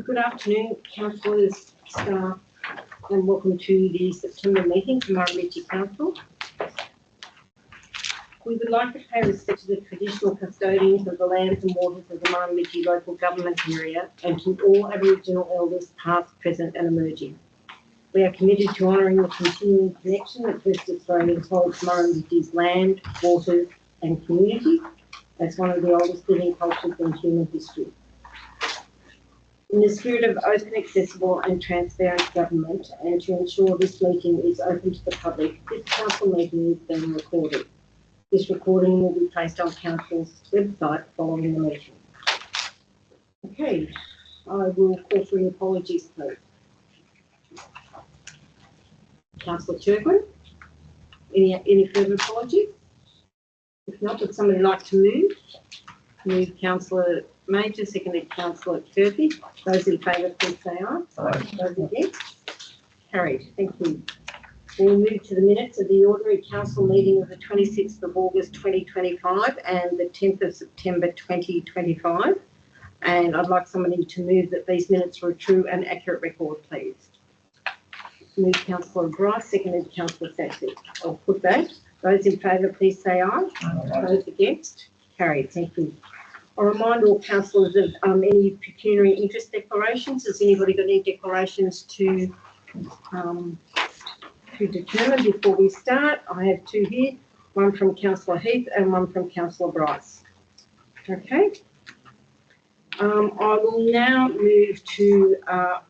Good afternoon, councillors, staff, and welcome to the September meeting for Murrumbidgee Council. We would like to pay respect to the traditional custodians of the lands and waters of the Murrumbidgee local government area and to all Aboriginal elders past, present and emerging. We are committed to honouring the continuing connection that West Australia holds Murrumbidgee's land, waters and community as one of the oldest living cultures in human history. In the spirit of open, accessible and transparent government, and to ensure this meeting is open to the public, this council meeting is being recorded. This recording will be placed on council's website following the meeting. Okay, I will call for apologies, please. Councillor Turpin, any further apologies? If not, would somebody like to move? Move Councillor Major, seconded Councillor Turpin. Those in favour, please say aye. Aye. Those against? Carried. Thank you. We'll move to the minutes of the ordinary council meeting of the 26th of August 2025 and the 10th of September 2025. And I'd like somebody to move that these minutes are a true and accurate record, please. Move Councillor Bryce, seconded Councillor Sassy. I'll put that. Those in favour, please say aye. Aye. Those against? Carried. Thank you. I'll remind all councillors of any pecuniary interest declarations. Has anybody got any declarations to determine before we start? I have two here, one from Councillor Heath and one from Councillor Bryce. Okay. I will now move to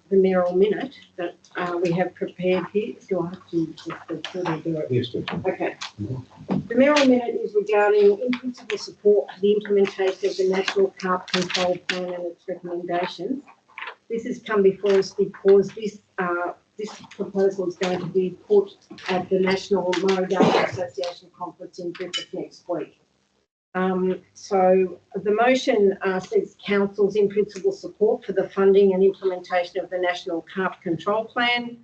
the mayoral minute that we have prepared here. Do I have to just do it? Yes, do. Okay. The mayoral minute is regarding in principle support for the implementation of the National Carp Control Plan and its recommendations. This has come before us because this proposal is going to be put at the National Murrumbidgee Association Conference in Griffith next week. So the motion seeks council's in principle support for the funding and implementation of the National Carp Control Plan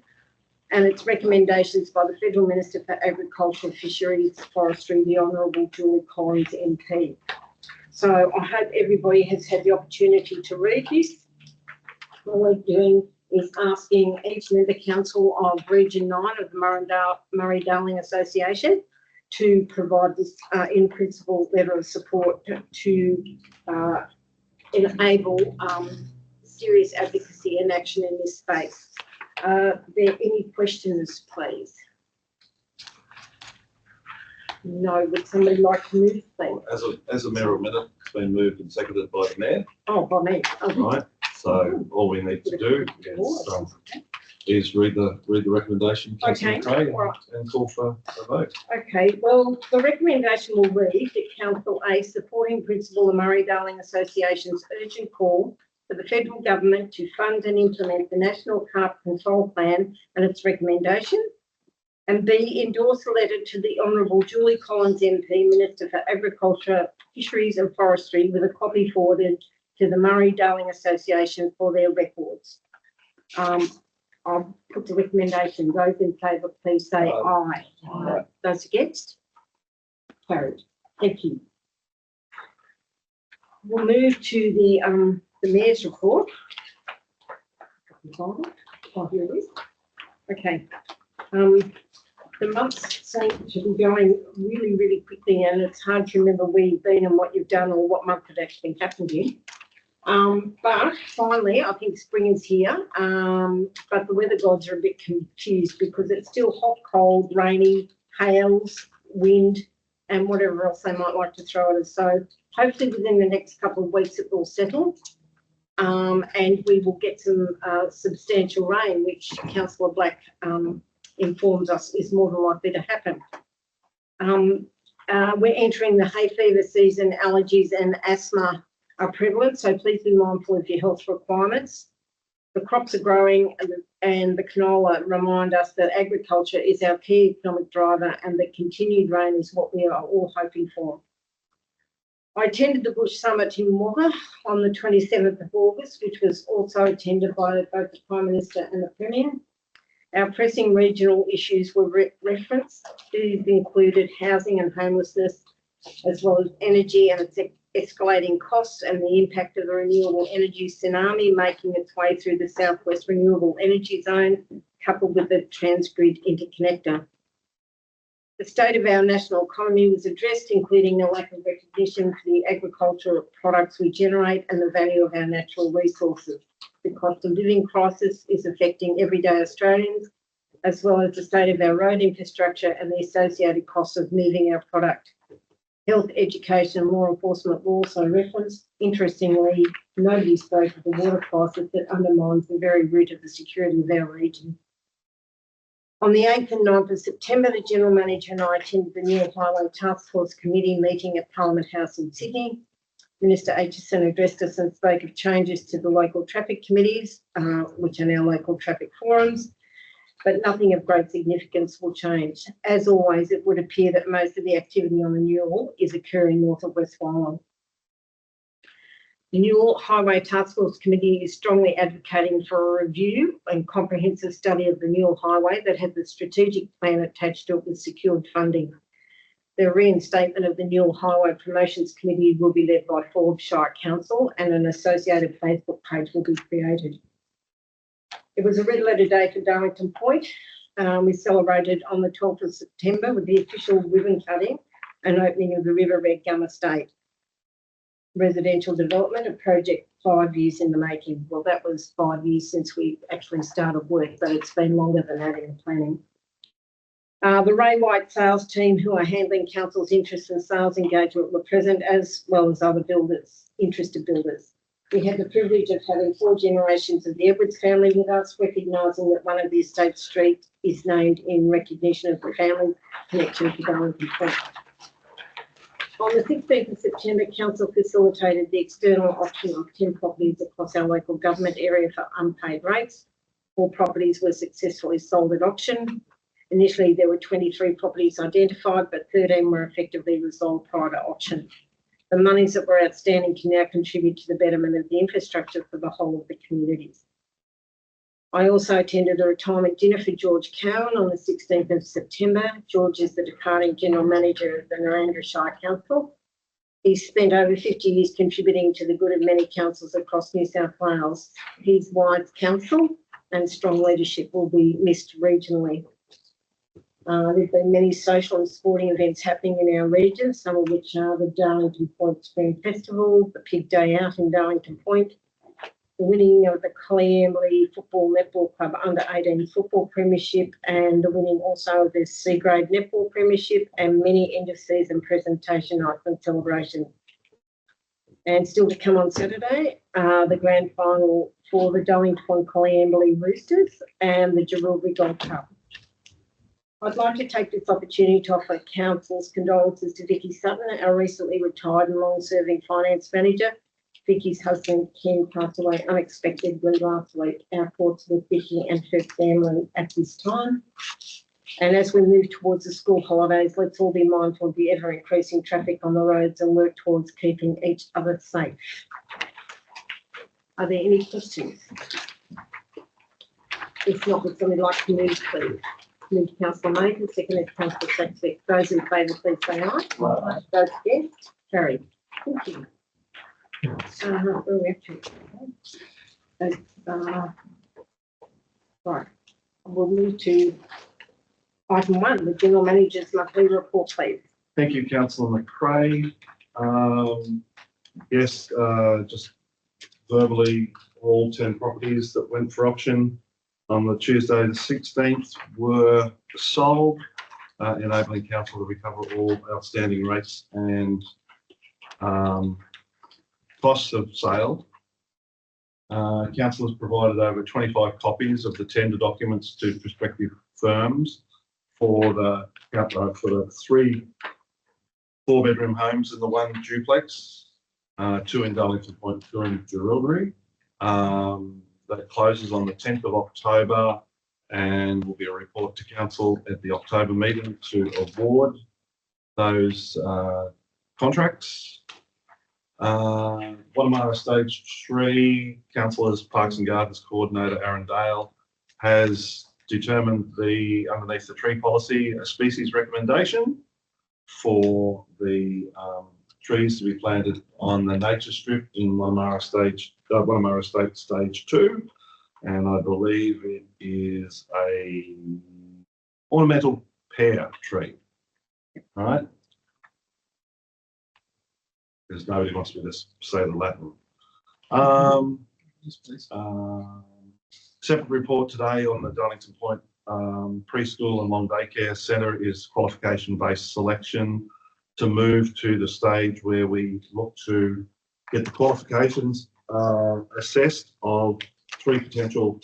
and its recommendations by the Federal Minister for Agriculture, Fisheries, Forestry, the Honourable Julie Collins MP. So I hope everybody has had the opportunity to read this. All we're doing is asking each member council of Region 9 of the Murray-Darling Association to provide this in principle letter of support to enable serious advocacy and action in this space. Are there any questions, please? No. Would somebody like to move, please? As a mayoral minute, it's been moved and seconded by the mayor. Oh, by me. Okay. Right. So all we need to do is read the recommendation, Councillor Craig, and call for a vote. Okay. Well, the recommendation will read that Council A, supporting principle the Murray-Darling Association's urgent call for the federal government to fund and implement the National Carp Control Plan and its recommendation, and B, endorse a letter to the Honourable Julie Collins MP, Minister for Agriculture, Fisheries and Forestry, with a copy forwarded to the Murray-Darling Association for their records. I'll put the recommendation. Those in favour, please say aye. Aye. Those against? Carried. Thank you. We'll move to the Mayor's report. Oh, here it is. Okay. The months seem to be going really, really quickly, and it's hard to remember where you've been and what you've done or what month it actually happened in. But finally, I think spring is here, but the weather gods are a bit confused because it's still hot, cold, rainy, hails, wind, and whatever else they might like to throw at us. So hopefully within the next couple of weeks it will settle, and we will get some substantial rain, which Councillor Black informs us is more than likely to happen. We're entering the hay fever season. Allergies and asthma are prevalent, so please be mindful of your health requirements. The crops are growing, and the canola remind us that agriculture is our key economic driver, and the continued rain is what we are all hoping for. I attended the Bush Summit in Wagga on the 27th of August, which was also attended by both the Prime Minister and the Premier. Our pressing regional issues were referenced. These included housing and homelessness, as well as energy and its escalating costs and the impact of the renewable energy tsunami making its way through the Southwest Renewable Energy Zone, coupled with the Transgrid interconnector. The state of our national economy was addressed, including a lack of recognition for the agricultural products we generate and the value of our natural resources. The cost of living crisis is affecting everyday Australians, as well as the state of our road infrastructure and the associated costs of moving our product. Health, education and law enforcement were also referenced. Interestingly, nobody spoke of the water crisis that undermines the very root of the security of our region. On the 8th and 9th of September, the General Manager and I attended the Newell Highway Task Force Committee meeting at Parliament House in Sydney. Minister Aitchison addressed us and spoke of changes to the local traffic committees, which are now local traffic forums, but nothing of great significance will change. As always, it would appear that most of the activity on the Newell is occurring north of West Wyong. The Newell Highway Task Force Committee is strongly advocating for a review and comprehensive study of the Newell Highway that had the strategic plan attached to it with secured funding. The reinstatement of the Newell Highway Promotions Committee will be led by Forbes Shire Council, and an associated Facebook page will be created. It was a red letter day for Darlington Point. We celebrated on the 12th of September with the official ribbon cutting and opening of the River Red Gum Estate residential development, a project 5 years in the making. Well, that was 5 years since we actually started work, but it's been longer than that in the planning. The Ray White sales team, who are handling council's interest and sales engagement, were present, as well as other builders, interested builders. We had the privilege of having 4 generations of the Edwards family with us, recognising that one of the estate streets is named in recognition of the family connection to Darlington Point. On the 16th of September, Council facilitated the external auction of 10 properties across our local government area for unpaid rates. 4 properties were successfully sold at auction. Initially, there were 23 properties identified, but 13 were effectively resolved prior to auction. The monies that were outstanding can now contribute to the betterment of the infrastructure for the whole of the communities. I also attended a retirement dinner for George Cowan on the 16th of September. George is the departing General Manager of the Narangba Shire Council. He's spent over 50 years contributing to the good of many councils across New South Wales. His wise counsel and strong leadership will be missed regionally. There have been many social and sporting events happening in our region, some of which are the Darlington Point Spring Festival, the Pig Day Out in Darlington Point, the winning of the Coleambally Football Netball Club Under-18 Football Premiership, and the winning also of the C-Grade Netball Premiership, and many end-of-season presentation nights and celebrations. And still to come on Saturday, the grand final for the Darlington Point Coleambally Roosters and the Murrumbidgee Gold Cup. I'd like to take this opportunity to offer Council's condolences to Vicky Sutton, our recently retired and long-serving finance manager. Vicky's husband, Ken, passed away unexpectedly last week. Our thoughts with Vicky and her family at this time. And as we move towards the school holidays, let's all be mindful of the ever-increasing traffic on the roads and work towards keeping each other safe. Are there any questions? If not, would somebody like to move, please? Move to Councillor Major, seconded Councillor Saxbeck. Those in favour, please say aye. Aye. Those against? Carried. Thank you. Where are we up to? Right. We'll move to item 1, the General Manager's monthly report, please. Thank you, Councillor McRae. Yes, just verbally, all 10 properties that went for auction on the Tuesday the 16th were sold, enabling Council to recover all outstanding rates and costs of sale. Council has provided over 25 copies of the tender documents to prospective firms for the 3 4-bedroom homes and the 1 duplex, 2 in Darlington Point, 2 in Murrumbidgee. That closes on the 10th of October and will be a report to Council at the October meeting to award those contracts. Whanamara Stage 3, Councillors Parks and Gardens Coordinator Aaron Dale has determined underneath the tree policy a species recommendation for the trees to be planted on the nature strip in Wonnamara Estate Stage 2. And I believe it is a ornamental pear tree. All right. Because nobody wants me to say the Latin. Yes, please. Separate report today on the Darlington Point preschool and long daycare centre is qualification-based selection to move to the stage where we look to get the qualifications assessed of 3 potential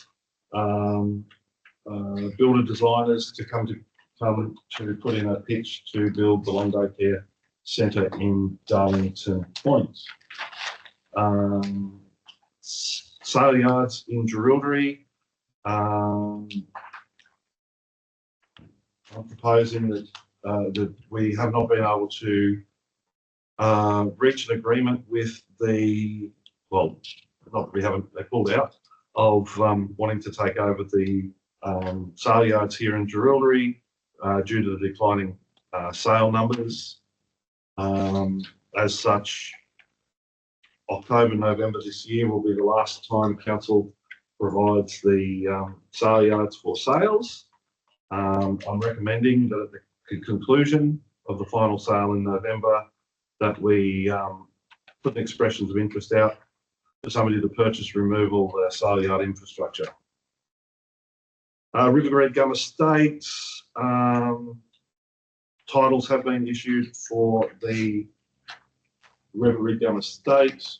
builder designers to come to put in a pitch to build the long daycare centre in Darlington Point. Sale yards in Jerilderie. I'm proposing that we have not been able to reach an agreement with the, well, not that we haven't, they pulled out, of wanting to take over the sale yards here in Jerilderie due to the declining sale numbers. As such, October, November this year will be the last time council provides the sale yards for sales. I'm recommending that at the conclusion of the final sale in November that we put expressions of interest out for somebody to purchase removal sale yard infrastructure. Rivergreen Gum Estates, titles have been issued for the Rivergreen Gum Estates.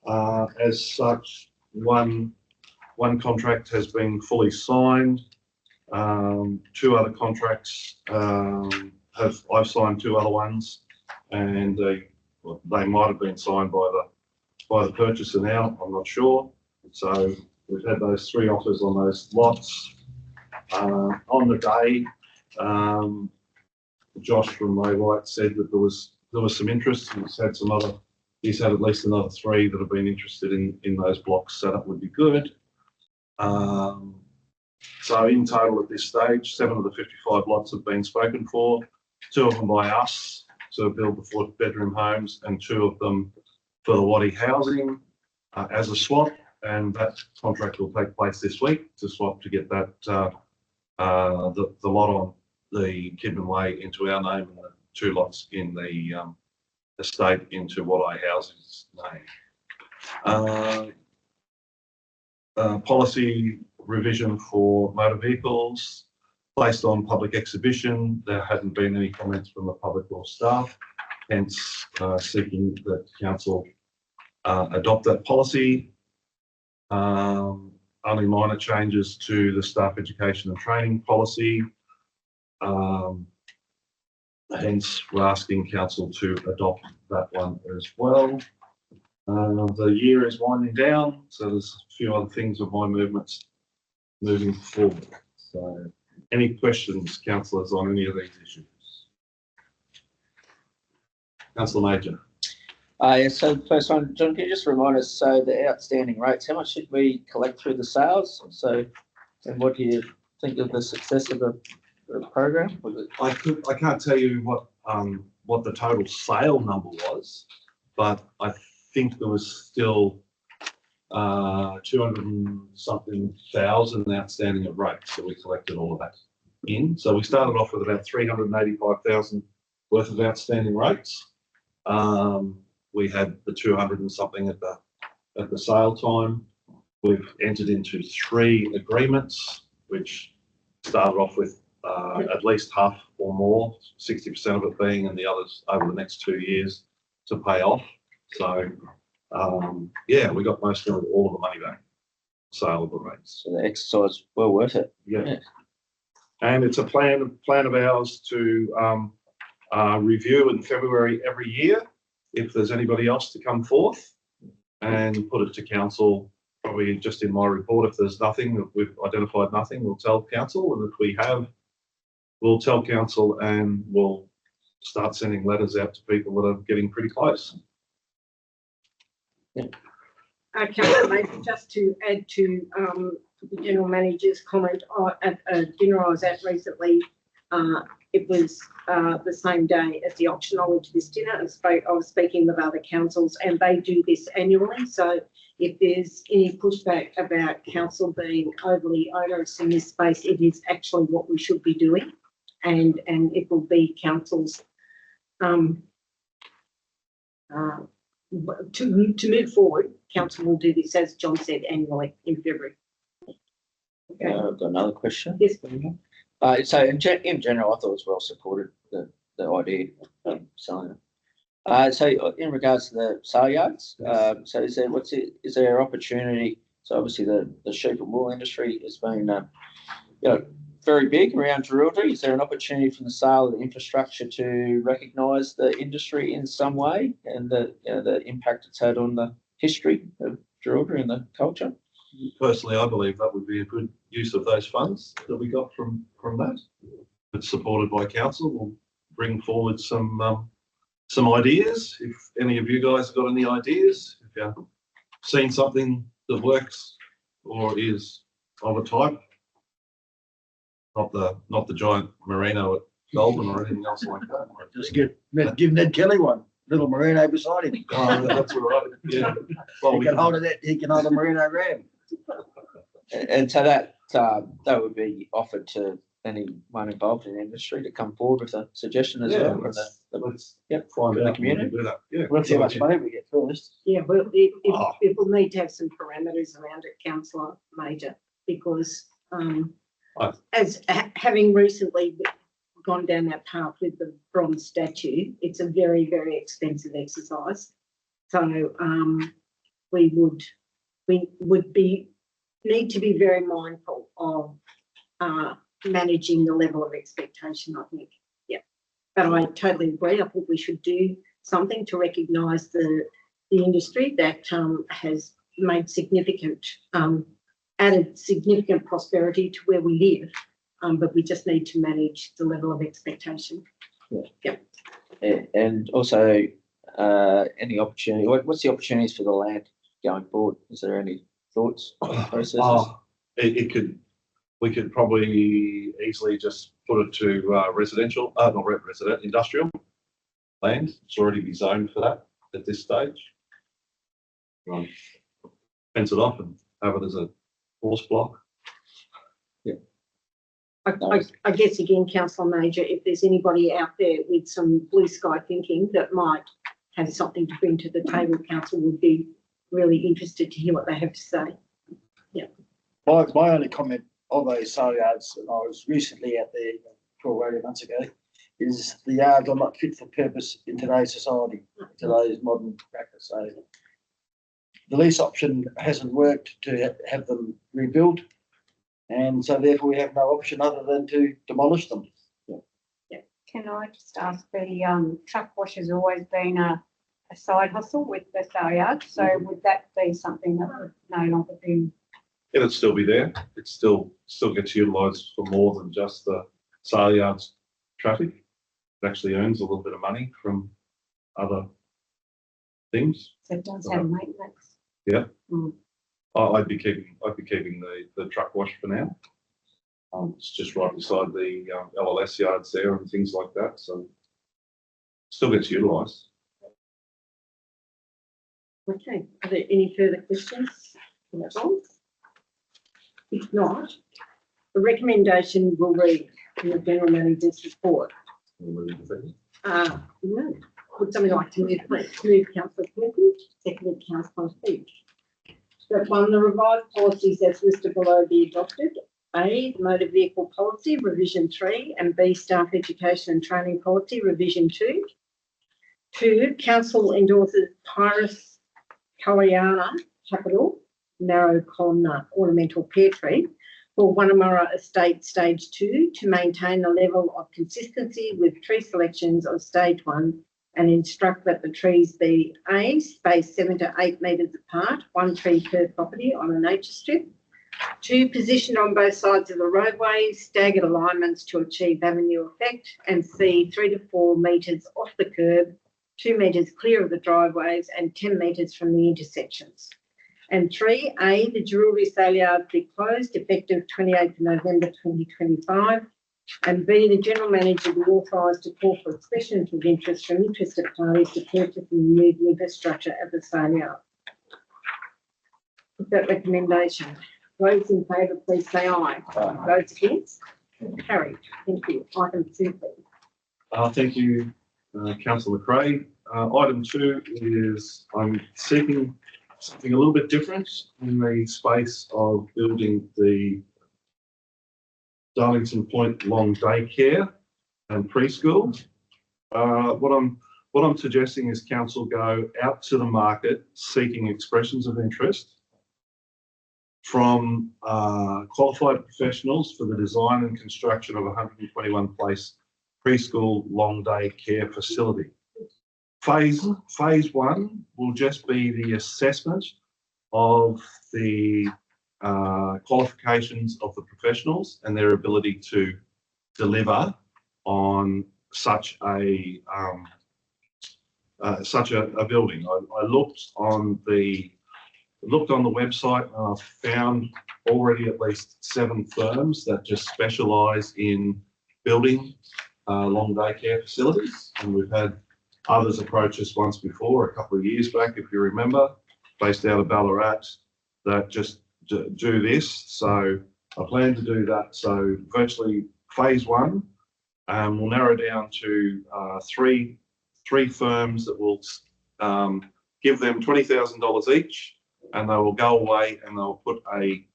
As such, one contract has been fully signed. 2 other contracts I've signed 2 other ones, and they might have been signed by the purchaser now. I'm not sure. So we've had those 3 offers on those lots. On the day, Josh from Waywhite said that there was some interest. He's had at least another 3 that have been interested in those blocks, so that would be good. So in total at this stage, 7 of the 55 lots have been spoken for, 2 of them by us to build the 4-bedroom homes, and 2 of them for the Waddy housing as a swap, and that contract will take place this week to swap to get that the lot on the Kidman Way into our name and the 2 lots in the estate into Waddy Housing's name. Policy revision for motor vehicles placed on public exhibition. There hadn't been any comments from the public or staff, hence seeking that council adopt that policy. Only minor changes to the staff education and training policy. Hence, we're asking council to adopt that one as well. The year is winding down, so there's a few other things of my movements moving forward. So, any questions, councillors, on any of these issues? Councillor Major. Yes, so the first one, John, can you just remind us, so the outstanding rates, how much did we collect through the sales? So, and what do you think of the success of the program? I can't tell you what the total sale number was, but I think there was still 200 and something thousand outstanding of rates, so we collected all of that in. So we started off with about 385,000 worth of outstanding rates. We had the 200 and something at the sale time. We've entered into 3 agreements, which started off with at least half or more, 60% of it being, and the others over the next 2 years to pay off. So yeah, we got most of all of the money back, saleable rates. So the exercise well worth it. Yeah. And it's a plan of ours to review in February every year if there's anybody else to come forth, and put it to council probably just in my report. If there's nothing, if we've identified nothing, we'll tell council, and if we have, we'll tell council, and we'll start sending letters out to people that are getting pretty close. Councillor Major, just to add to the General Manager's comment, at a dinner I was at recently, It was the same day as the auction. I went to this dinner and I was speaking with other councils, and they do this annually. So if there's any pushback about council being overly onerous in this space, it is actually what we should be doing, and it will be council's to move forward. Council will do this, as John said, annually in February. Okay. I've got another question. Yes. So in general, I thought it was well supported, the idea of selling it. So in regards to the sale yards, so is there opportunity? So obviously the sheep and wool industry has been, very big around Jerilderie. Is there an opportunity from the sale of the infrastructure to recognise the industry in some way and the impact it's had on the history of Jerilderie and the culture? Personally, I believe that would be a good use of those funds that we got from that. It's supported by council. We'll bring forward some ideas. If any of you guys have got any ideas, if you've seen something that works or is of a type, not the giant merino at Goulburn or anything else like that. Just give Ned Kelly one, little merino beside him. Oh, that's all right. Yeah. Well, He can hold a merino ram. And so that would be offered to anyone involved in the industry to come forward with a suggestion as well. Let's From find the out. community. Do that. Yeah. We'll see how much money we get first. Yeah, well, it will need to have some parameters around it, Councillor Major, because having recently gone down that path with the bronze statue, it's a very, very expensive exercise. So we would need to be very mindful of managing the level of expectation, I think. Yeah. But I totally agree. I think we should do something to recognise the industry that has made significant added significant prosperity to where we live, but we just need to manage the level of expectation. Yeah. And also, any opportunity? What's the opportunities for the land going forward? Is there any thoughts on processes? We could probably easily just put it to residential, not resident, industrial land. It's already be zoned for that at this stage. Fence it off and have it as a horse block. Yeah. I guess again, Councillor Major, if there's anybody out there with some blue sky thinking that might have something to bring to the table, Council would be really interested to hear what they have to say. Yeah. My only comment of those sale yards, and I was recently out there 12 or 18 months ago, is the yards are not fit for purpose in today's society, today's modern practice. So the lease option hasn't worked to have them rebuilt, and so therefore we have no option other than to demolish them. Yeah. Can I just ask, the truck wash has always been a side hustle with the sale yard, so would that be something that would no longer be? It'll still be there. It still gets utilised for more than just the sale yards traffic. It actually earns a little bit of money from other things. So it does have maintenance. Yeah. Mm. I'd be keeping the truck wash for now. It's just right beside the LLS yards there and things like that, so still gets utilised. Okay. Are there any further questions? If not, the recommendation will read in the General Manager's report. Would somebody like to move, please? Move Councillor Perkins, seconded Councillor Fitch. That one, the revised policies as listed below be adopted. A, the motor vehicle policy, revision 3, and B, staff education and training policy, revision 2. 2, Council endorses Pyrus Kalyana capital narrow columnar ornamental pear tree for Wannamurra Estate Stage 2 to maintain the level of consistency with tree selections of Stage 1 and instruct that the trees be A, spaced 7 to 8 metres apart, 1 tree per property on a nature strip. 2, positioned on both sides of the roadway, staggered alignments to achieve avenue effect. And C, 3 to 4 metres off the curb, 2 metres clear of the driveways and 10 metres from the intersections. And 3A, the Jerilderie sale yard be closed effective 28th November 2025 And B, the general manager be authorised to call for expressions of interest from interested parties to purchase and remove the infrastructure at the sale yard. With that recommendation, those in favour, please say aye. Those against? Carried. Thank you. Item 2, please. Thank you, Councillor McRae. Item 2 is I'm seeking something a little bit different in the space of building the Darlington Point Long Daycare and Preschool. What I'm suggesting is council go out to the market seeking expressions of interest from qualified professionals for the design and construction of a 121 place preschool long day care facility. Phase 1 will just be the assessment of the qualifications of the professionals and their ability to deliver on such a building. I looked on the website and I found already at least 7 firms that just specialise in building long daycare facilities, and we've had others approach us once before, a couple of years back, if you remember, based out of Ballarat, that just do this. So I plan to do that. So virtually phase 1, we'll narrow down to three firms that will give them $20,000 each, and they will go away and they'll put a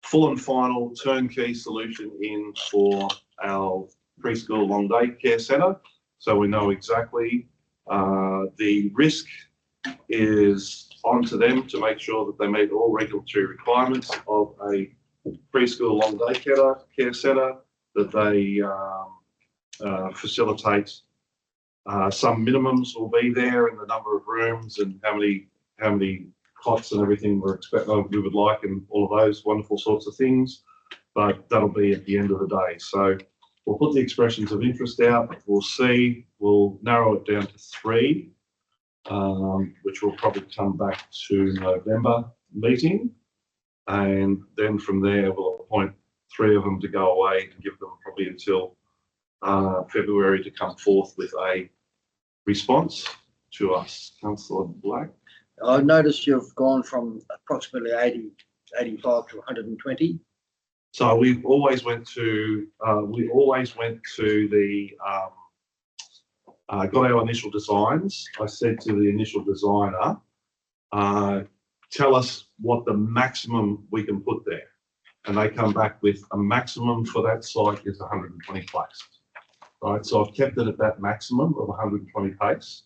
full and final turnkey solution in for our preschool long day care centre. So we know exactly the risk is onto them to make sure that they meet all regulatory requirements of a preschool long day care centre, that they facilitate some minimums will be there in the number of rooms and how many cots and everything we would like, and all of those wonderful sorts of things. But that'll be at the end of the day. So we'll put the expressions of interest out. We'll narrow it down to 3, which will probably come back to November meeting. And then from there, we'll appoint 3 of them to go away and give them probably until February to come forth with a response to us. Councillor Black. I noticed you've gone from approximately 85 to 120. So we always went to the got our initial designs. I said to the initial designer, tell us what the maximum we can put there. And they come back with a maximum for that site is 120 places. Right, so I've kept it at that maximum of 120 pace.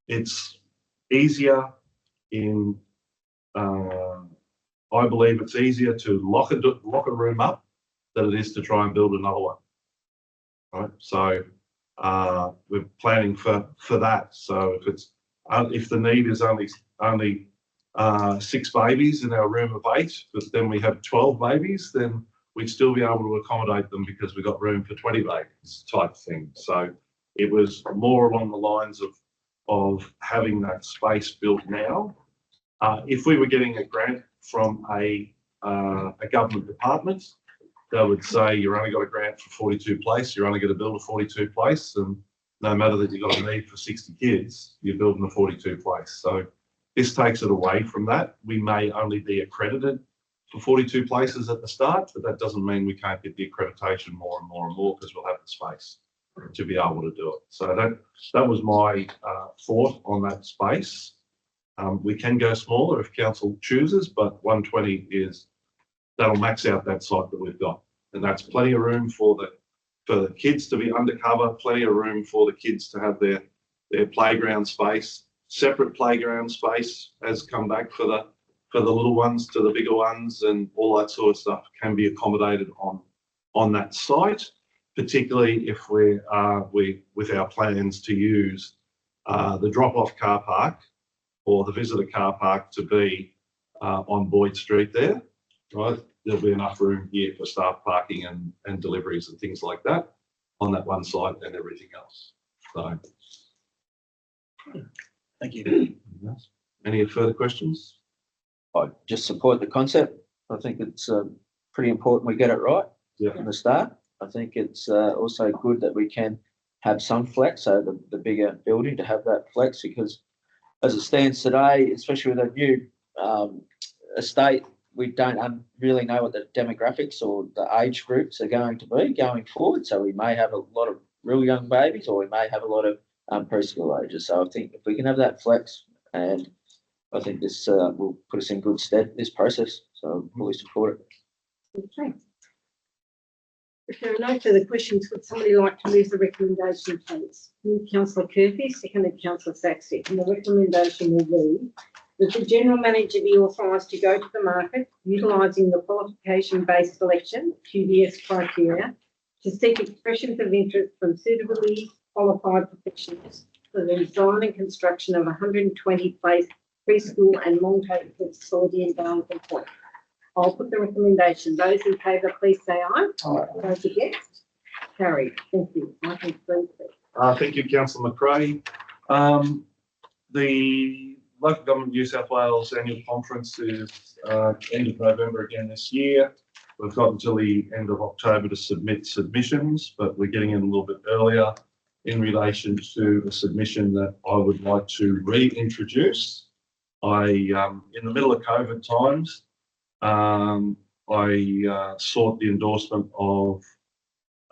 It's easier I believe it's easier to lock a room up than it is to try and build another one. Right, so we're planning for that. So if the need is only 6 babies in our room of 8, but then we have 12 babies, then we'd still be able to accommodate them because we've got room for 20 babies type thing. So it was more along the lines of having that space built now. If we were getting a grant from a government department, they would say you've only got a grant for 42 place, you're only going to build a 42 place, and no matter that you've got a need for 60 kids, you're building a 42 place. So this takes it away from that. We may only be accredited for 42 places at the start, but that doesn't mean we can't get the accreditation more and more and more because we'll have the space to be able to do it. So that was my thought on that space. We can go smaller if council chooses, but 120 that'll max out that site that we've got, and that's plenty of room for the kids to be undercover, plenty of room for the kids to have their playground space. Separate playground space has come back for the little ones to the bigger ones, and all that sort of stuff can be accommodated on that site, particularly if with our plans to use the drop-off car park or the visitor car park to be on Boyd Street there, right? There'll be enough room here for staff parking and deliveries and things like that on that one site and everything else. So, Thank you. Any further questions? I just support the concept. I think it's pretty important we get it right. Yeah. from the start. I think it's also good that we can have some flex, so the bigger building to have that flex, because as it stands today, especially with a new estate, we don't really know what the demographics or the age groups are going to be going forward. So we may have a lot of real young babies, or we may have a lot of preschool ages. So I think if we can have that flex, and I think this will put us in good stead this process. So fully support it. Okay. If there are no further questions, would somebody like to move the recommendation, please? Moved Councillor Kirby, seconded Councillor Saxton, and the recommendation will be that the General Manager be authorised to go to the market utilising the qualification-based selection, QBS criteria, to seek expressions of interest from suitably qualified professionals for the design and construction of 120-place preschool and long-term facility in Darlington Point. I'll put the recommendation. Those in favour, please say aye. Aye. Those against? Carried. Thank you. Item 3, please. Thank you, Councillor McRae. The Local Government New South Wales Annual Conference is end of November again this year. We've got until the end of October to submit submissions, but we're getting in a little bit earlier in relation to a submission that I would like to reintroduce. In the middle of COVID times, I sought the endorsement of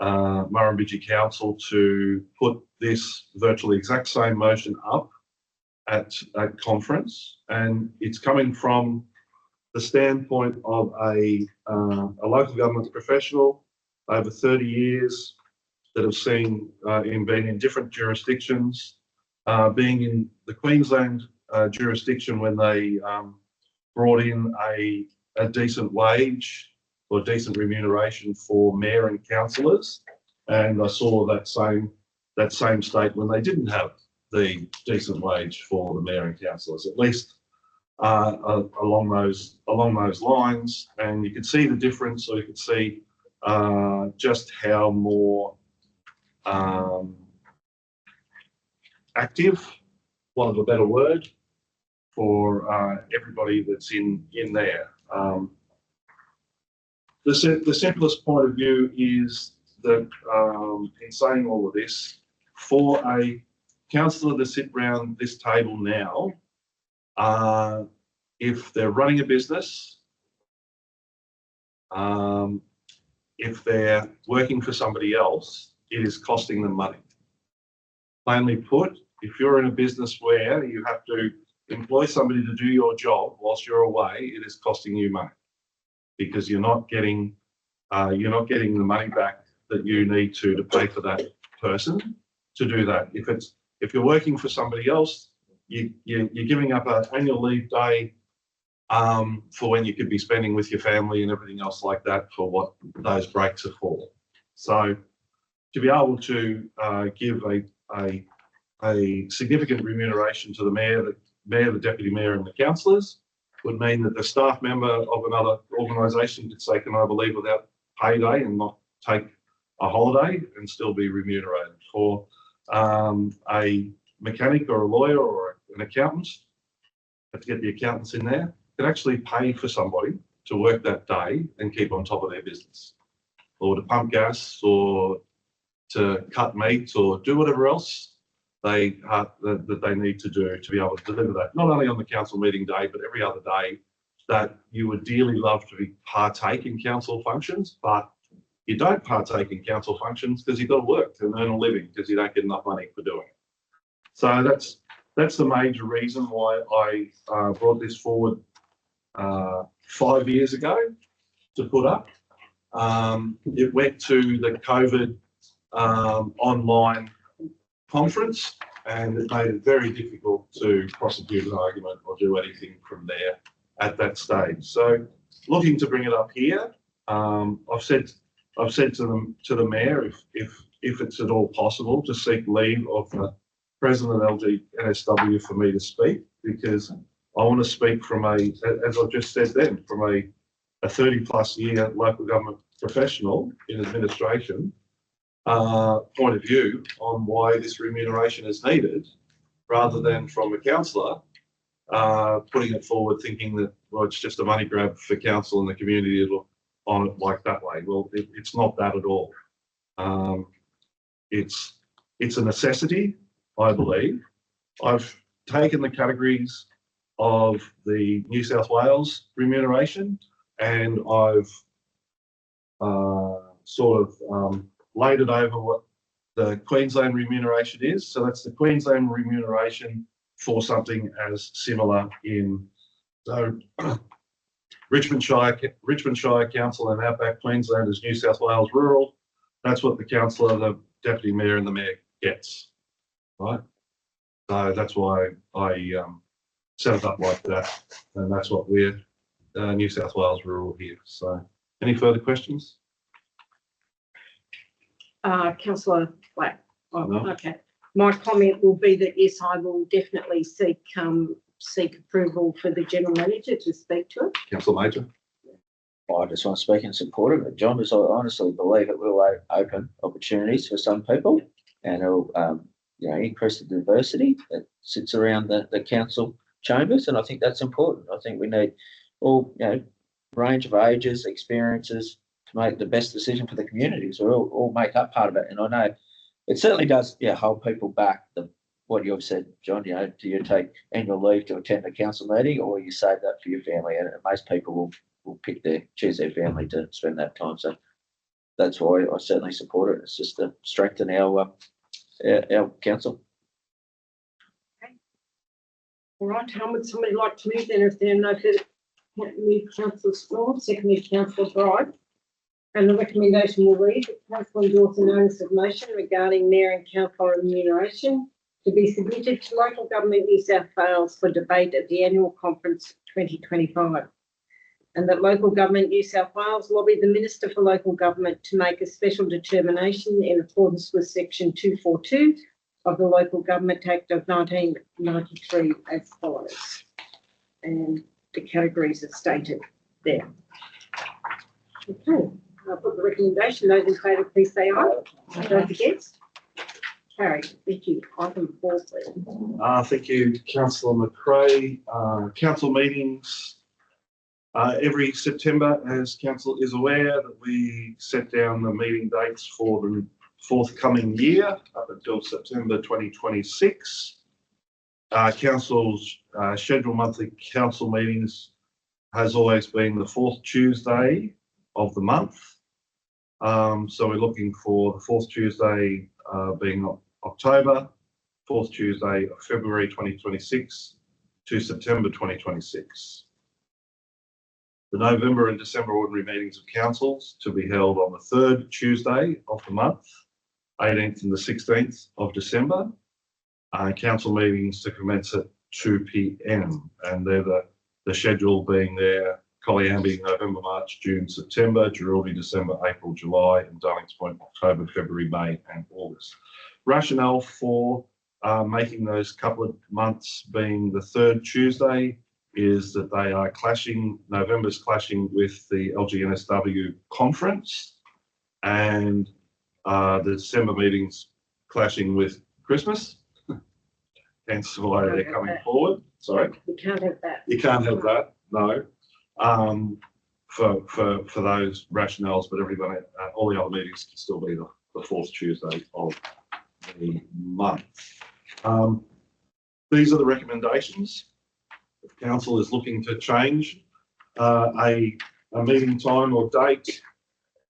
Murrumbidgee Council to put this virtually exact same motion up at conference, and it's coming from the standpoint of a local government professional over 30 years that have seen been in different jurisdictions, being in the Queensland jurisdiction when they brought in a decent wage or decent remuneration for mayor and councillors, and I saw that same state when they didn't have the decent wage for the mayor and councillors, at least along those lines. And you could see the difference, or you could see just how more active, one of a better word, for everybody that's in there. The simplest point of view is that in saying all of this, for a councillor to sit round this table now, if they're running a business, if they're working for somebody else, it is costing them money. Plainly put, if you're in a business where you have to employ somebody to do your job whilst you're away, it is costing you money, because you're not getting the money back that you need to pay for that person to do that. If you're working for somebody else, you're giving up an annual leave day for when you could be spending with your family and everything else like that, for what those breaks are for. So to be able to give a significant remuneration to the mayor, the deputy mayor and the councillors would mean that the staff member of another organisation could say, can I have a leave without payday and not take a holiday and still be remunerated. For a mechanic or a lawyer or an accountant, have to get the accountants in there, can actually pay for somebody to work that day and keep on top of their business, or to pump gas, or to cut meat, or do whatever else that they need to do to be able to deliver that, not only on the council meeting day, but every other day that you would dearly love to partake in council functions, but you don't partake in council functions because you've got to work and earn a living, because you don't get enough money for doing it. So that's the major reason why I brought this forward 5 years ago to put up. It went to the COVID online conference, and it made it very difficult to prosecute an argument or do anything from there at that stage. So looking to bring it up here, I've said to the mayor, if it's at all possible, to seek leave of the president of LGNSW for me to speak, because I want to speak from as I've just said then, from a 30+ year local government professional in administration point of view on why this remuneration is needed, rather than from a councillor putting it forward thinking that, well, it's just a money grab for council and the community. on it like that way. Well, it's not that at all. It's a necessity, I believe. I've taken the categories of the New South Wales remuneration and I've laid it over what the Queensland remuneration is. So that's the Queensland remuneration for something as similar in Richmond Shire Council and Outback Queensland is New South Wales Rural. That's what the councillor, the deputy mayor and the mayor gets, right? So that's why I set it up like that. And that's what we're New South Wales Rural here. So any further questions? Councillor Black. Oh, No. okay. My comment will be that yes, I will definitely seek approval for the general manager to speak to it. Councillor Major? I just want to speak in support of it, John, because I honestly believe it will open opportunities for some people and it'll, increase the diversity that sits around the council chambers. And I think that's important. I think we need all, range of ages, experiences to make the best decision for the community. So we'll all make up part of it. And I know it certainly does, hold people back. What you've said, John, do you take annual leave to attend a council meeting or you save that for your family? And most people will choose their family to spend that time. So that's why I certainly support it. It's just to strengthen our council. All right, how would somebody like to move then if there are no further? Move Councillor Small, seconded Councillor Bride. And the recommendation will read that council endorse a notice of motion regarding mayor and councillor remuneration to be submitted to Local Government New South Wales for debate at the annual conference 2025. And that Local Government New South Wales lobby the Minister for Local Government to make a special determination in accordance with section 242 of the Local Government Act of 1993 as follows. And the categories are stated there. Okay, I'll put the recommendation. Those in favour, please say aye. Those against? Carried. Thank you. Item 4, please. Thank you, Councillor McRae. Council meetings every September, as council is aware, that we set down the meeting dates for the forthcoming year up until September 2026. Council's scheduled monthly council meetings has always been the fourth Tuesday of the month. So we're looking for the fourth Tuesday being October, fourth Tuesday of February 2026 to September 2026. The November and December ordinary meetings of councils to be held on the third Tuesday of the month, 18th and the 16th of December. Council meetings to commence at 2 p.m. and they're the schedule being there: Colliamby, November, March, June, September; Giraldy, December, April, July; and Darlings Point, October, February, May, and August. Rationale for making those couple of months being the third Tuesday is that they are clashing. November's clashing with the LGNSW conference, and the December meetings clashing with Christmas. Hence why they're coming forward. Sorry. You can't have that. You can't have that, no. For those rationales, but everybody, all the other meetings can still be the fourth Tuesday of the month. These are the recommendations. If council is looking to change a meeting time or date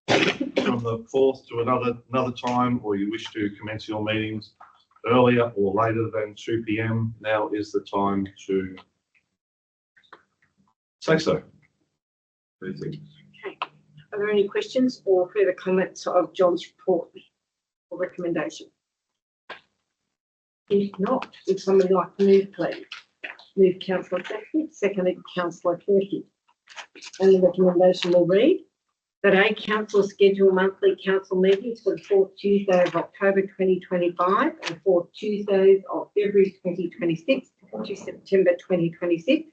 from the fourth to another time, or you wish to commence your meetings earlier or later than 2 p.m, now is the time to say so. Okay. Are there any questions or further comments of John's report or recommendation? If not, would somebody like to move, please? Move Councillor Blackwood, seconded Councillor Turkey. And the recommendation will read that a council schedule monthly council meetings for the fourth Tuesday of October 2025 and fourth Tuesdays of February 2026 to September 2026.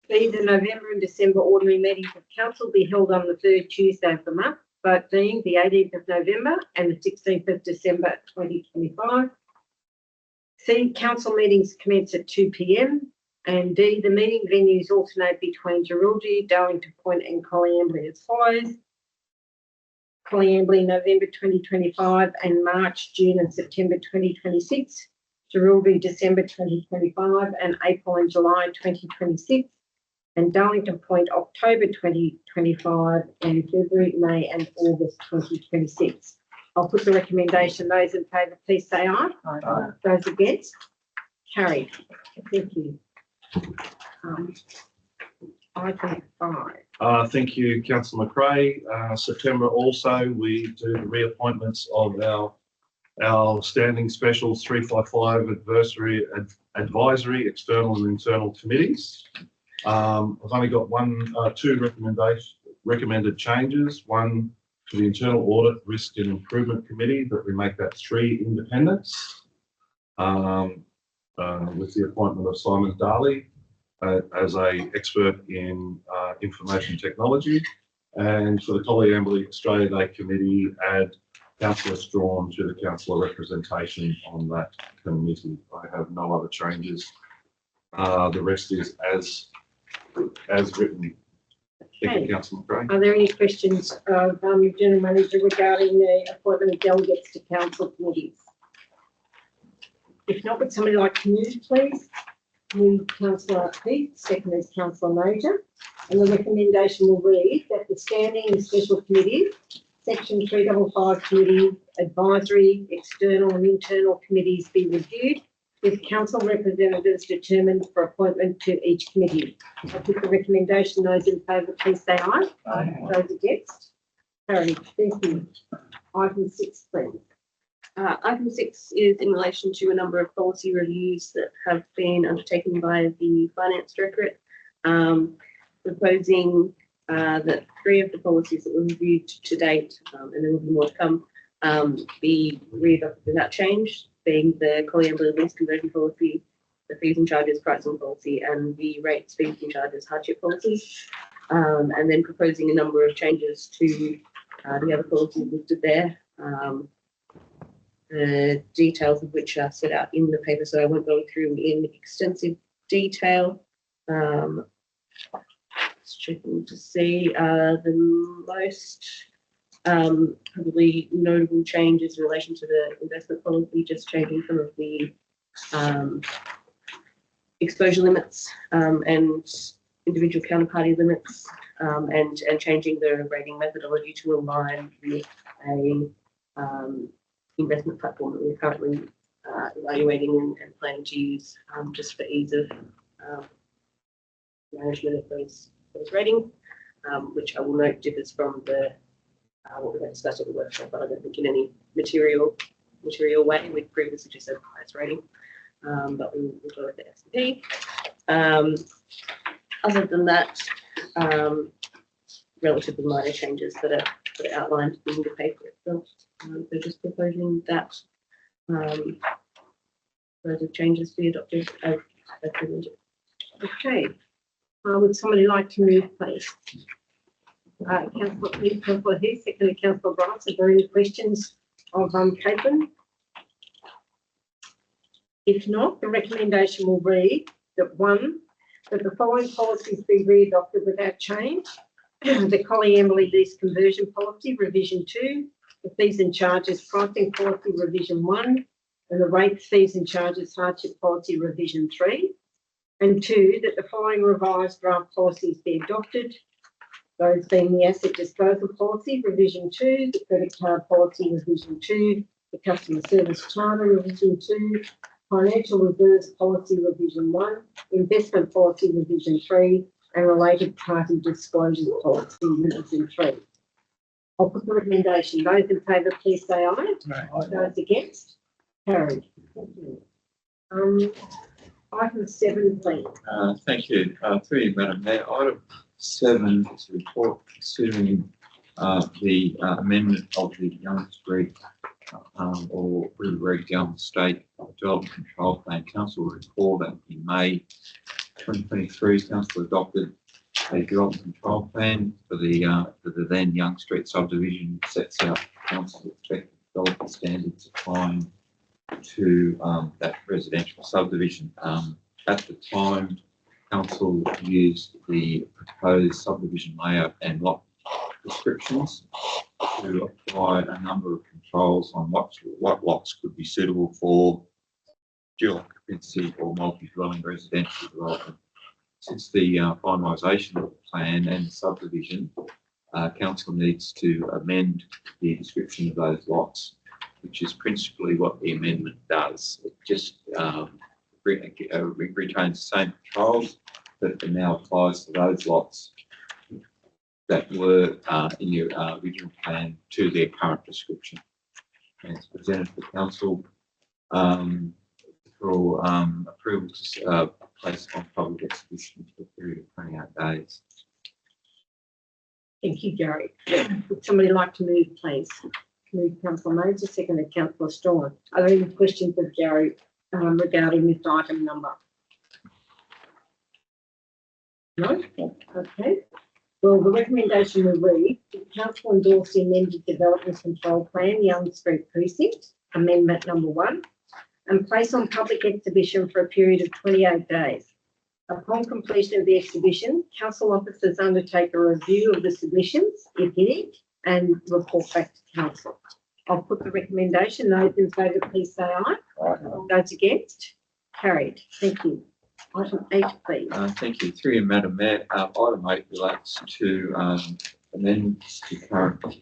B, the November and December ordinary meetings of council be held on the third Tuesday of the month, both being the 18th of November and the 16th of December 2025. C, council meetings commence at 2 p.m. And D, the meeting venues alternate between Giraldy, Darlington Point and Colliamby as follows. Coleambally, November 2025, and March, June and September 2026. Murrumbidgee, December 2025, and April and July 2026. And Darlington Point, October 2025, and February, May and August 2026. I'll put the recommendation. Those in favour, please say aye. Aye. Those against? Carried. Thank you. Item 5. Thank you, Councillor McRae. September also, we do the reappointments of our standing specials 355 advisory, external and internal committees. I've only got two recommended changes. One to the Internal Audit, Risk and Improvement Committee, that we make that 3 independents, with the appointment of Simon Darley as a expert in information technology. And for the Coleambally Australia Day Committee, add Councillor Strawn to the councillor representation on that committee. I have no other changes. The rest is as written. Thank you, Councillor McRae. Are there any questions of General Manager regarding the appointment of delegates to council committees? If not, would somebody like to move, please? Move Councillor Heath, second is Councillor Major. And the recommendation will read that the standing and special committees, Section 355 committee, advisory, external and internal committees be reviewed, with council representatives determined for appointment to each committee. I put the recommendation. Those in favour, please say aye. Aye. Those against? Carried. Thank you. Item 6, please. Item 6 is in relation to a number of policy reviews that have been undertaken by the Finance Directorate, proposing that 3 of the policies that were reviewed to date, and there will be more to come, be readopted without change, being the Coleambally lease conversion policy, the fees and charges pricing policy, and the rates, fees and charges hardship policy, and then proposing a number of changes to the other policies listed there. The details of which are set out in the paper, so I won't go through in extensive detail. Just checking to see the most probably notable changes in relation to the investment policy, just changing some of the exposure limits and individual counterparty limits, and changing the rating methodology to align with a investment platform that we're currently evaluating and planning to use, just for ease of management of those ratings, which I will note differs from the what we had discussed at the workshop, but I don't think in any material way. We'd previously just said highest rating, but we'll go with the S&P. Other than that, relatively minor changes that are outlined in the paper itself. They're just proposing that further changes be adopted as presented. Okay. Would somebody like to move, please? Councillor Heath, second Councillor Bryce. Are there any questions of Caitlin? If not, the recommendation will read that 1, that the following policies be readopted without change. The Coleambally lease conversion policy, revision 2, the fees and charges pricing policy, revision 1, and the rates, fees and charges hardship policy, revision 3. And 2, that the following revised draft policies be adopted. Those being the asset disposal policy, revision 2, the credit card policy, revision 2, the customer service charter, revision 2, financial reserves policy, revision 1, investment policy, revision 3, and related party disclosures policy, revision 3. I'll put the recommendation. Those in favour, please say aye. Aye. Those against? Carried. Thank you. Item 7, please. Thank you. Through you, Madam Mayor. Item 7 is a report considering the amendment of the Young Street or re-reg Young State Development Control Plan. Council will recall that in May 2023, Council adopted a development control plan for the then Young Street subdivision. It sets out Council's expected development standards applying to that residential subdivision. At the time, Council used the proposed subdivision layout and lot descriptions to apply a number of controls on what lots could be suitable for dual occupancy or multi-dwelling residential development. Since the finalisation of the plan and the subdivision, council needs to amend the description of those lots, which is principally what the amendment does. It just retains the same controls, but it now applies to those lots that were in your original plan to their current description. And it's presented to council for approval to place on public exhibition for a period of 28 days. Thank you, Gary. Would somebody like to move, please? Move Councillor Major, seconded Councillor Strawn. Are there any questions of Gary regarding this item number? No? Okay. Well, the recommendation will read, the council endorse the amended development control plan, Young Street Precinct, amendment number 1, and place on public exhibition for a period of 28 days. Upon completion of the exhibition, council officers undertake a review of the submissions, if any, and report back to council. I'll put the recommendation. Those in favour, please say aye. Aye. Those against? Carried. Thank you. Item 8, please. Thank you. Through you, Madam Mayor. Item 8 relates to amendments to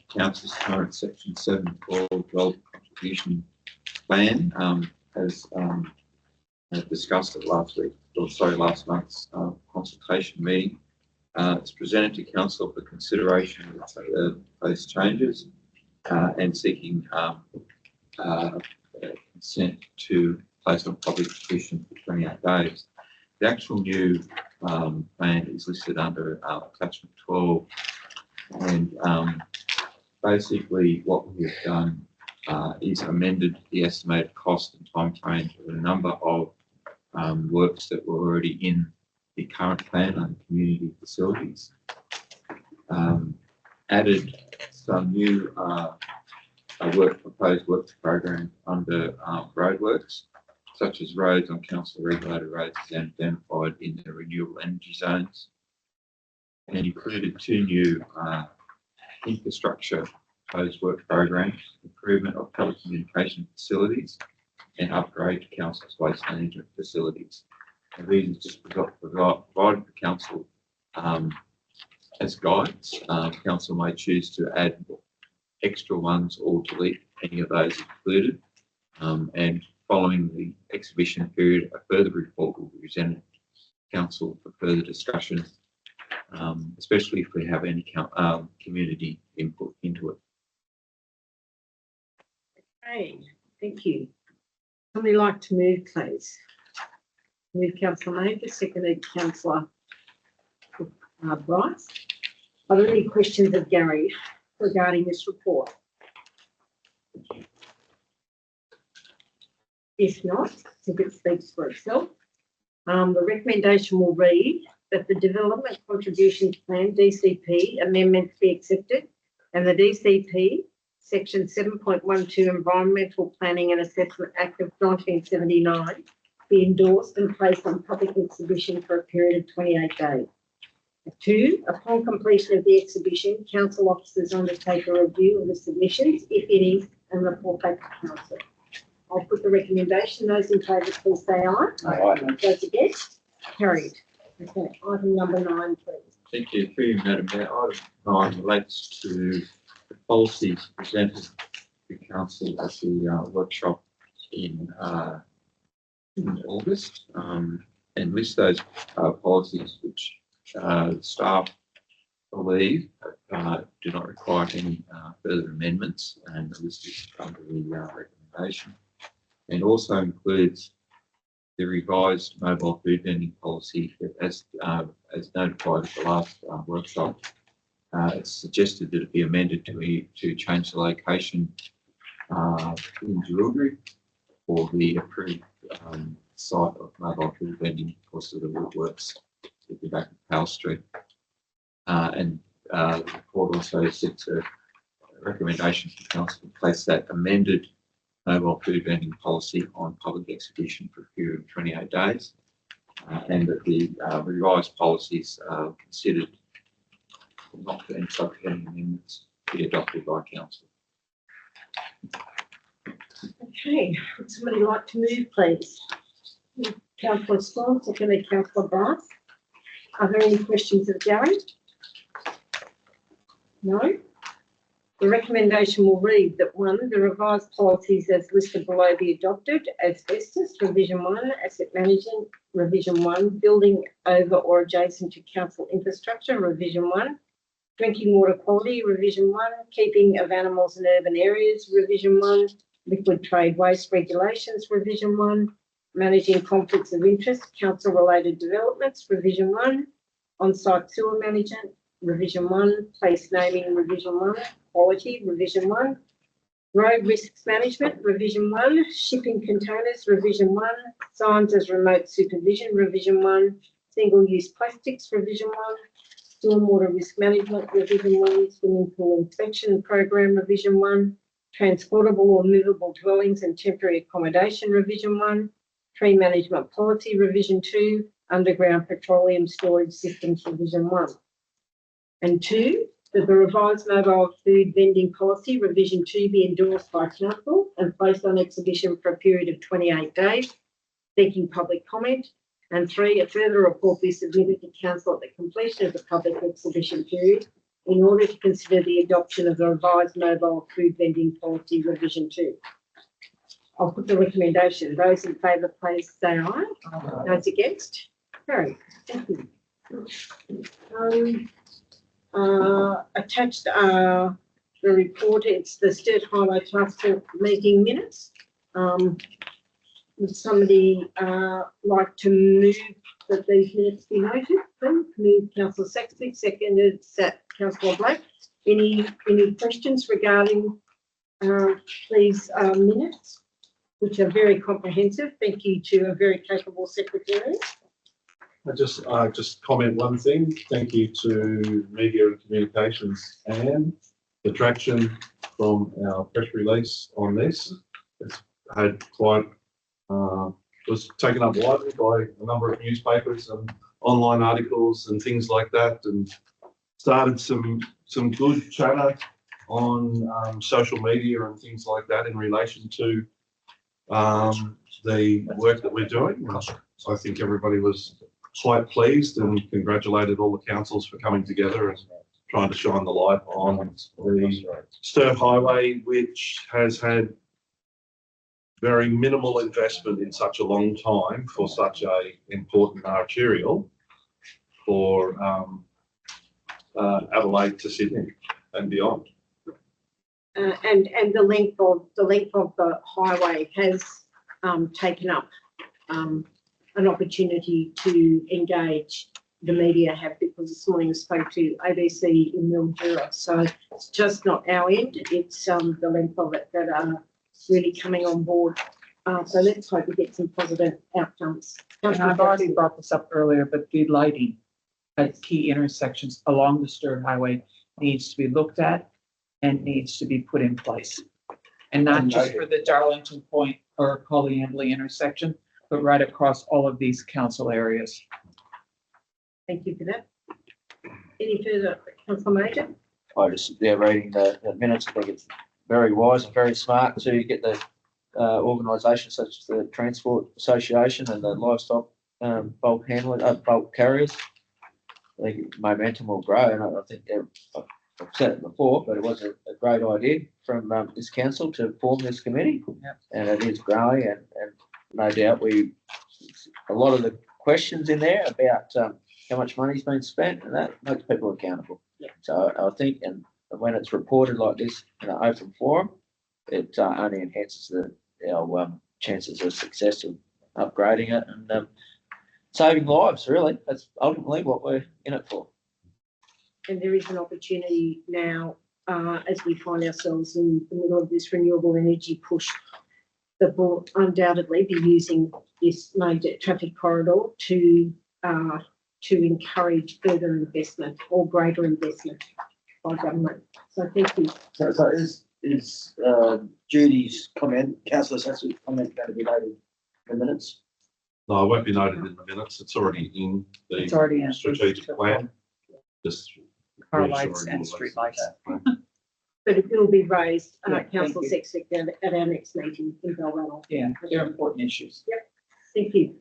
council's current section 7 called Development Contribution Plan, as discussed at last month's consultation meeting. It's presented to council for consideration of those changes and seeking consent to place on public exhibition for 28 days. The actual new plan is listed under attachment 12, and basically what we have done is amended the estimated cost and time frame of a number of works that were already in the current plan on community facilities. Added some new proposed works program under roadworks, such as roads on council regulated roads identified in the renewable energy zones, and included 2 new infrastructure proposed work programs, improvement of telecommunication facilities, and upgrade to council's waste management facilities. And these are just provided for council as guides. Council may choose to add extra ones or delete any of those included. And following the exhibition period, a further report will be presented to council for further discussion, especially if we have any community input into it. Okay, thank you. Somebody like to move, please? Move Councillor Major, seconded Councillor Bryce. Are there any questions of Gary regarding this report? If not, I think it speaks for itself. The recommendation will read that the Development Contributions Plan DCP amendments be accepted, and the DCP Section 7.12 Environmental Planning and Assessment Act of 1979 be endorsed and placed on public exhibition for a period of 28 days. 2, upon completion of the exhibition, council officers undertake a review of the submissions, if any, and report back to council. I'll put the recommendation. Those in favour, please say aye. Aye. Those against? Carried. Okay, item number 9, please. Thank you. Through you, Madam Mayor. Item 9 relates to the policies presented to council at the workshop in August, and list those policies which staff believe do not require any further amendments, and the list is under the recommendation, and also includes the revised mobile food vending policy as notified at the last workshop. It's suggested that it be amended to change the location in Murrumbidgee for the approved site of mobile food vending, of course, of the woodworks at the back of Powell Street. And the report also sets a recommendation for council to place that amended mobile food vending policy on public exhibition for a period of 28 days, and that the revised policies are considered not for any subject amendments be adopted by council. Okay, would somebody like to move, please? Councillor Swan, secondly Councillor Barth. Are there any questions of Gary? No? The recommendation will read that 1, the revised policies as listed below be adopted. Asbestos, revision 1, asset management, revision 1, building over or adjacent to council infrastructure, revision 1, drinking water quality, revision 1, keeping of animals in urban areas, revision 1, liquid trade waste regulations, revision 1, managing conflicts of interest, council related developments, revision 1, on-site sewer management, revision 1, place naming, revision 1, quality, revision 1, road risks management, revision 1, shipping containers, revision 1, signs as remote supervision, revision 1, single-use plastics, revision 1, stormwater risk management, revision 1, swimming pool inspection program, revision 1, transportable or movable dwellings and temporary accommodation, revision 1, tree management policy, revision 2, underground petroleum storage systems, revision 1. And 2, that the revised mobile food vending policy, revision 2, be endorsed by council and placed on exhibition for a period of 28 days, seeking public comment. And 3, a further report be submitted to council at the completion of the public exhibition period in order to consider the adoption of the revised mobile food vending policy, revision 2. I'll put the recommendation. Those in favour, please say aye. Those against? Carried. Thank you. Attached the report. It's the Sturt Highway Task Force meeting minutes. Would somebody like to move that these minutes be noted? Please move Councillor Saxby, seconded Councillor Blake. Any questions regarding these minutes, which are very comprehensive? Thank you to a very capable secretary. I just comment one thing. Thank you to Media and Communications and the traction from our press release on this. It's had quite, was taken up widely by a number of newspapers and online articles and things like that, and started some good chatter on social media and things like that in relation to the work that we're doing. I think everybody was quite pleased and congratulated all the councils for coming together and trying to shine the light on the Sturt Highway, which has had very minimal investment in such a long time for such a important arterial for Adelaide to Sydney and beyond. And the length of the highway has taken up an opportunity to engage the media because this morning I spoke to ABC in Murrumbidgee. So it's just not our end, it's the length of it that are really coming on board. So let's hope we get some positive outcomes. And I've already brought this up earlier, but the lighting at key intersections along the Sturt Highway needs to be looked at and needs to be put in place. And not just for the Darlington Point or Colliambley intersection, but right across all of these council areas. Thank you for that. Any further, Councillor Major? I just, reading the minutes, I think it's very wise and very smart to get the organisations such as the Transport Association and the livestock bulk handling, bulk carriers. I think momentum will grow, and I think I've said it before, but it was a great idea from this council to form this committee. Yep. And it is growing, and no doubt a lot of the questions in there about how much money's been spent, and that makes people accountable. Yep. So I think, and when it's reported like this in an open forum, it only enhances our chances of success of upgrading it and saving lives. Really, that's ultimately what we're in it for. And there is an opportunity now, as we find ourselves in the middle of this renewable energy push, that will undoubtedly be using this major traffic corridor to encourage further investment or greater investment by government. So thank you. So is Judy's comment, Councillor Saxby's comment, going to be noted in the minutes? No, it won't be noted in the minutes. It's already in It's already the in strategic plan. Just car lights and street lights. but it will be raised, Yeah, thank council you. secretary at our next meeting in Balranald. Yeah, they're important issues. Thank you.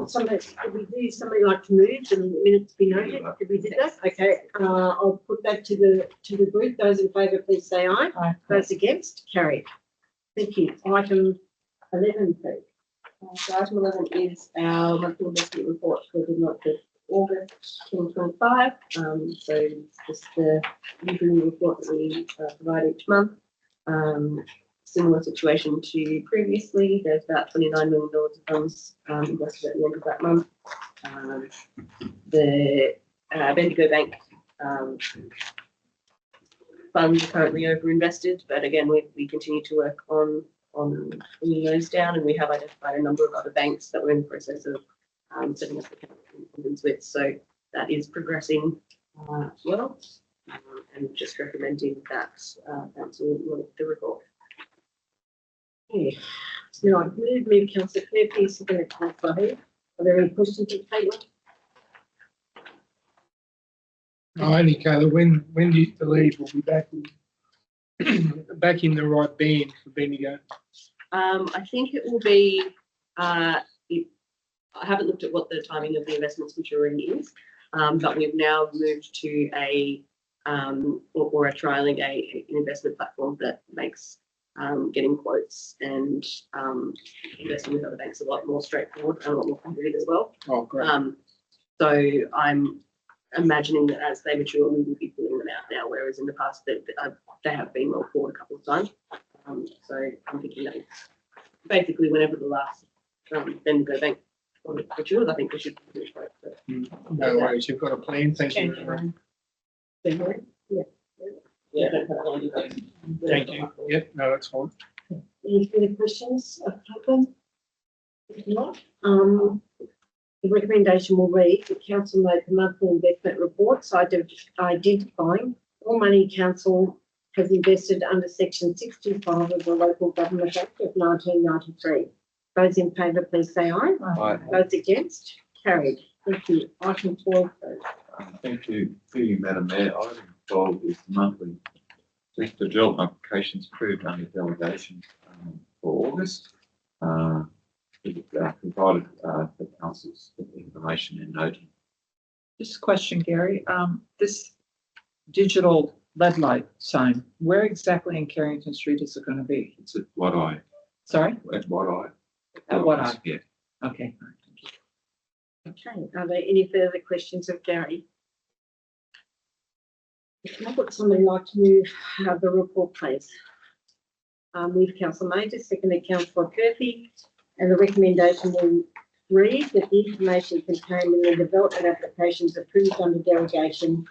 Somebody, somebody like to move and the minutes be noted? Did we do that? Okay, I'll put that to the group. Those in favour, please say aye. Aye. Those against, carried. Thank you. Item 11, please. So item 11 is our monthly investment report for the month of August 2025. So just the usual report that we provide each month. Similar situation to previously, there's about $29 million of funds invested at the end of that month. The Bendigo Bank funds are currently over-invested, but again, we continue to work on bringing those down, and we have identified a number of other banks that we're in the process of setting up accounts with. So that is progressing well, and just recommending that council look at the report. Okay. Now, I move Councillor Clare, please, second it, Councillor Hood. Are there any questions of the statement? No, only Kayla, when do you believe we'll be back in the right band for Bendigo? I think it will be, I haven't looked at what the timing of the investments maturing is, but we've now moved to or are trialing an investment platform that makes getting quotes and investing with other banks a lot more straightforward and a lot more competitive as well. Oh, great. So I'm imagining that as they mature, we will be pulling them out now, whereas in the past they have been well forward a couple of times. So I'm thinking that basically whenever the last Bendigo Bank matures, I think we should finish both. So, No worries, you've got a plan. Thank you. yeah. Thank you. Yep, no, that's fine. Any further questions of Captain? If not, the recommendation will read the council note the monthly investment reports identifying all money council has invested under section 65 of the Local Government Act of 1993. Those in favour, please say aye. Aye. Those against, carried. Thank you. Item 12, please. Thank you, Madam Mayor. Item 12 is the monthly list of development applications approved under delegation for August. It provided the council's information and noting. Just a question, Gary. This digital lead light sign, where exactly in Carrington Street is it going to be? It's at what I, Sorry? at what I. At what I? Yeah. Okay. Okay, are there any further questions of Gary? If not, would somebody like to move the report, please? Move Councillor Major, seconded Councillor Curfew, and the recommendation will read that the information contained in the development applications approved under delegation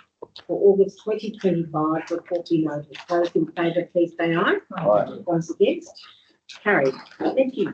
for August 2025 report be noted. Those in favour, please say aye. Aye. Those against, carried. Thank you.